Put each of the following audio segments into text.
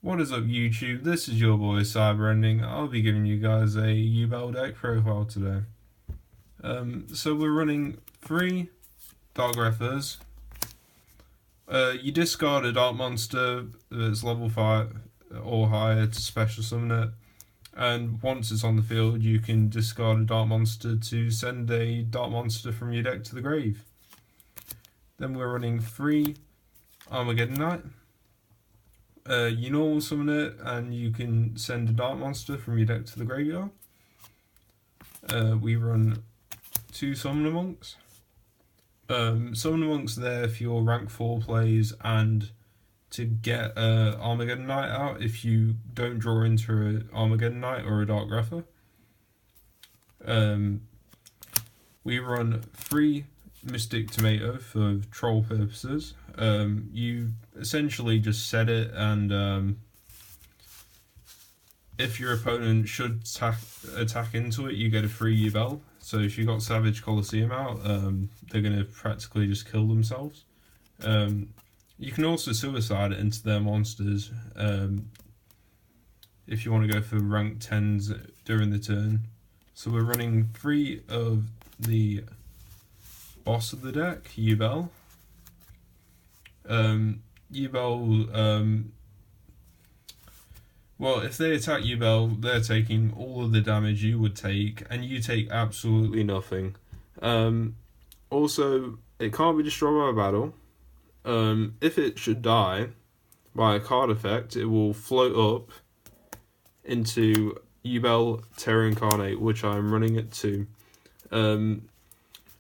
What is up YouTube, this is your boy Cyberending. I'll be giving you guys a Yubel deck profile today. So we're running 3 Dark Greffers. You discard a Dark Monster that's level 5 or higher to special summon it. And once it's on the field you can discard a Dark Monster to send a Dark Monster from your deck to the grave. Then we're running 3 Armageddon Knight. You normal summon it and you can send a Dark Monster from your deck to the graveyard. We run 2 Summoner Monks. Summoner Monks there for your rank 4 plays and to get Armageddon Knight out if you don't draw into an Armageddon Knight or a Dark Greffer. We run 3 Mystic Tomato for troll purposes. You essentially just set it, and if your opponent should attack into it, you get a free Yubel. So if you got Savage Colosseum out, they're going to practically just kill themselves. You can also suicide it into their monsters if you want to go for rank 10s during the turn. So we're running 3 of the boss of the deck, Yubel. Well, if they attack Yubel, they're taking all of the damage you would take, and you take absolutely nothing. Also, it can't be destroyed by battle. If it should die by a card effect, it will float up into Yubel Terra Incarnate, which I'm running at 2.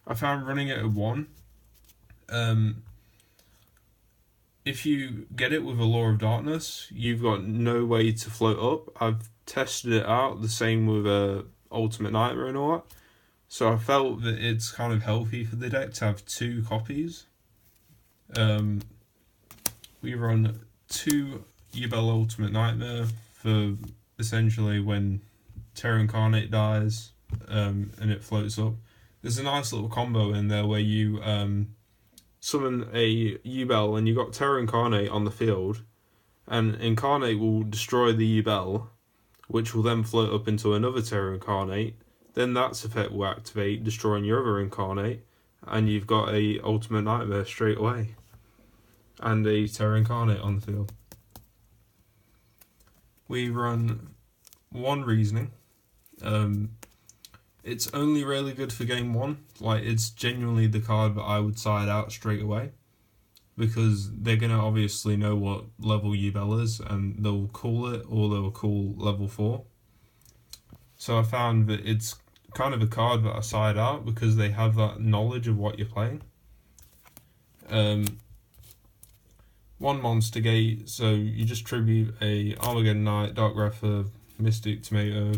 I found running it at 1. If you get it with a Law of Darkness, you've got no way to float up. I've tested it out, the same with Ultimate Nightmare and all that. So I felt that it's kind of healthy for the deck to have 2 copies. We run 2 Yubel Ultimate Nightmare for essentially when Terra Incarnate dies and it floats up. There's a nice little combo in there where you summon a Yubel and you got Terra Incarnate on the field, and Incarnate will destroy the Yubel, which will then float up into another Terra Incarnate. Then that effect will activate, destroying your other Incarnate, and you've got a Ultimate Nightmare straight away, and a Terra Incarnate on the field. We run 1 Reasoning. It's only really good for game 1. Like, it's genuinely the card that I would side out straight away, because they're going to obviously know what level Yubel is and they'll call it, or they'll call level 4. So I found that it's kind of a card that I side out because they have that knowledge of what you're playing. 1 Monster Gate, so you just tribute a Armageddon Knight, Dark Greffer, Mystic Tomato,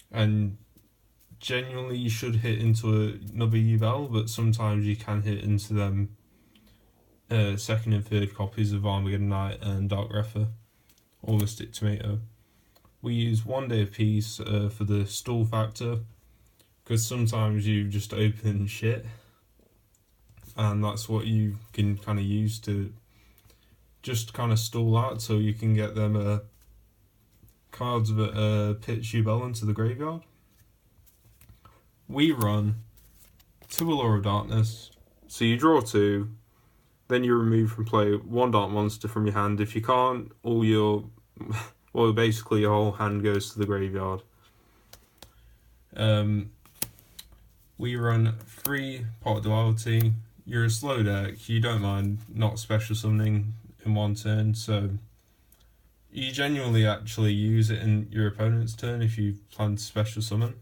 and genuinely you should hit into another Yubel, but sometimes you can hit into them 2nd and 3rd copies of Armageddon Knight and Dark Greffer or Mystic Tomato. We use 1 Day of Peace for the stall factor, because sometimes you just open shit, and that's what you can kind of use to just kind of stall out so you can get them cards that pitch Yubel into the graveyard. We run 2 Allure of Darkness, so you draw 2, then you remove from play 1 Dark Monster from your hand. If you can't, all your, well, basically your whole hand goes to the graveyard. We run 3 Pot of Duality. You're a slow deck, you don't mind not special summoning in 1 turn, so you genuinely actually use it in your opponent's turn if you plan to special summon.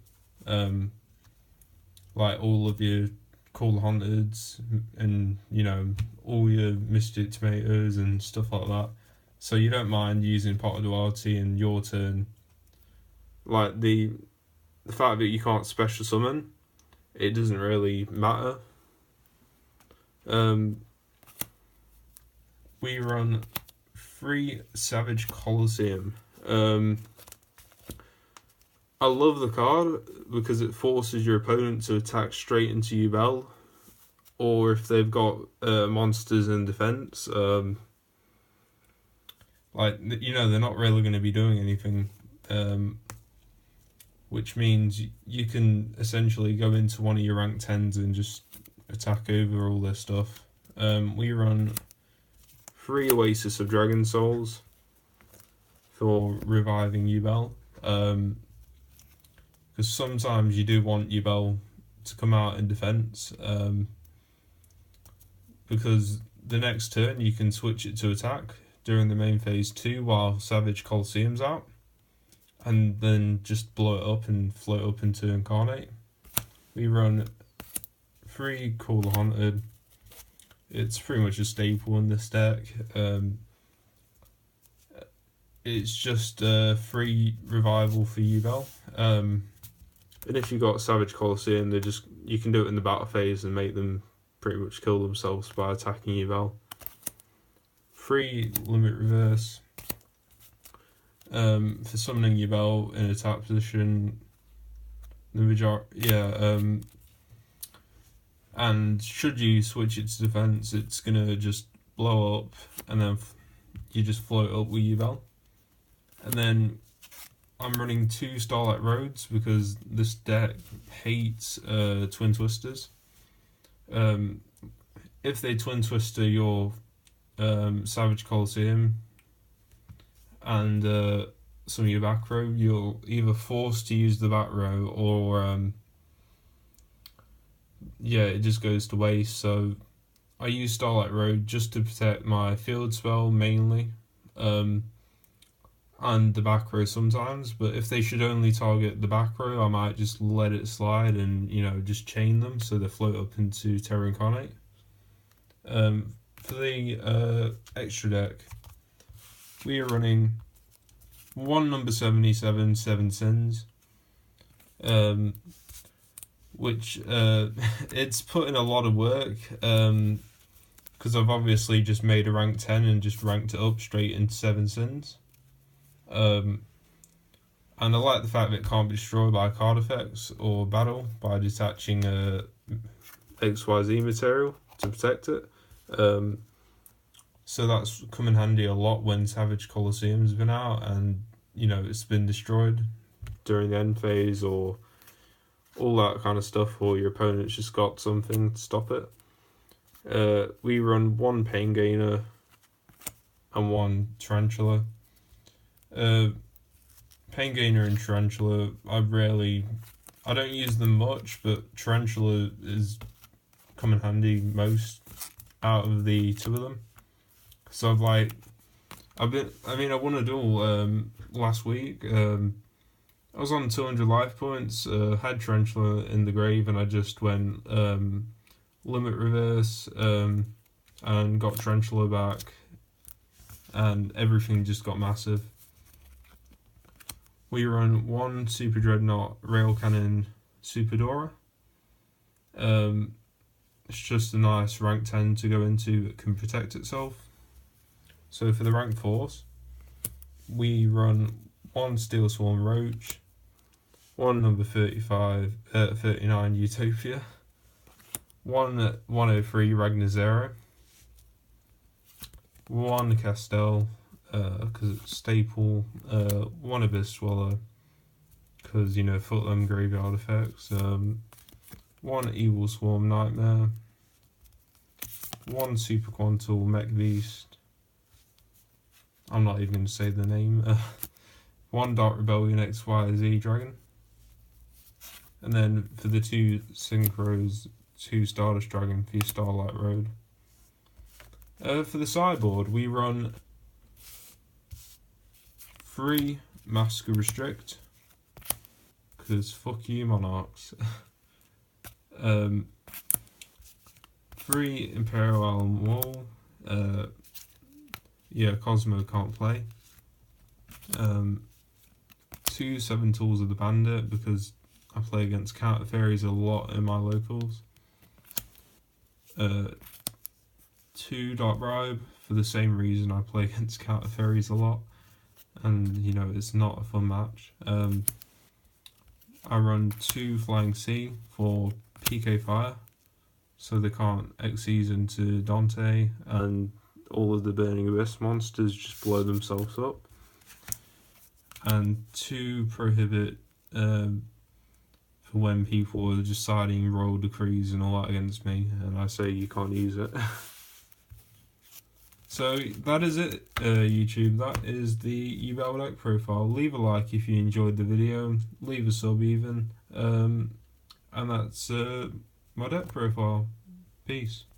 Like all of your Call Haunteds and, you know, all your Mystic Tomatoes and stuff like that. So you don't mind using Pot of Duality in your turn. Like the fact that you can't special summon, it doesn't really matter. We run 3 Savage Colosseum. I love the card because it forces your opponent to attack straight into Yubel, or if they've got monsters in defense, like, you know, they're not really going to be doing anything, which means you can essentially go into one of your rank 10s and just attack over all this stuff. We run 3 Oasis of Dragon Souls for reviving Yubel, because sometimes you do want Yubel to come out in defense, because the next turn you can switch it to attack during the main phase 2 while Savage Colosseum's out, and then just blow it up and float up into Incarnate. We run 3 Call Haunted. It's pretty much a staple in this deck. It's just a free revival for Yubel. And if you got Savage Colosseum, you can do it in the battle phase and make them pretty much kill themselves by attacking Yubel. 3 Limit Reverse. For summoning Yubel in attack position, the majority, and should you switch it to defense, it's gonna just blow up, and then you just float up with Yubel. And then I'm running 2 Starlight Roads because this deck hates Twin Twisters. If they Twin Twister your Savage Colosseum and some of your back row, you're either forced to use the back row or it just goes to waste. So I use Starlight Road just to protect my field spell mainly, and the back row sometimes. But if they should only target the back row, I might just let it slide and, you know, just chain them so they float up into Terra Incarnate. For the extra deck, we are running 1 number 77 7 Sins, which it's put in a lot of work, because I've obviously just made a rank 10 and just ranked it up straight into 7 Sins. And I like the fact that it can't be destroyed by card effects or battle by detaching XYZ material to protect it. So that's come in handy a lot when Savage Colosseum's been out and, you know, it's been destroyed during the end phase or all that kind of stuff, or your opponent's just got something to stop it. We run 1 Pain Gainer and 1 Tarantula. Pain Gainer and Tarantula, I don't use them much, but Tarantula is come in handy most out of the 2 of them. So I won a duel last week. I was on 200 life points, had Tarantula in the grave, and I just went Limit Reverse and got Tarantula back, and everything just got massive. We run 1 Super Dreadnought Rail Cannon Super Dora. It's just a nice rank 10 to go into that can protect itself. So for the rank 4s, we run 1 Steel Swarm Roach, 1 number 39 Utopia, 1 103 Ragnar Zero, 1 Castell, because it's staple, 1 Abyss Swallow, because, you know, Footlam Graveyard effects, 1 Evil Swarm Nightmare, 1 Super Quantal Mech Beast, I'm not even going to say the name, 1 Dark Rebellion XYZ Dragon, and then for the 2 Synchros, 2 Stardust Dragon for your Starlight Road. For the sideboard, we run 3 Mask Restrict, because fuck you, Monarchs. 3 Imperial Alum Wall. Cosmo can't play. 2 7 Tools of the Bandit, because I play against counter fairies a lot in my locals. 2 Dark Bribe, for the same reason I play against counter fairies a lot, and, you know, it's not a fun match. I run 2 Flying Sea for PK Fire, so they can't Xyz into Dante, and all of the Burning Abyss monsters just blow themselves up, and to prohibit for when people are just citing royal decrees and all that against me, and I say you can't use it. So that is it, YouTube. That is the Yubel deck profile. Leave a like if you enjoyed the video. Leave a sub even. And that's my deck profile. Peace.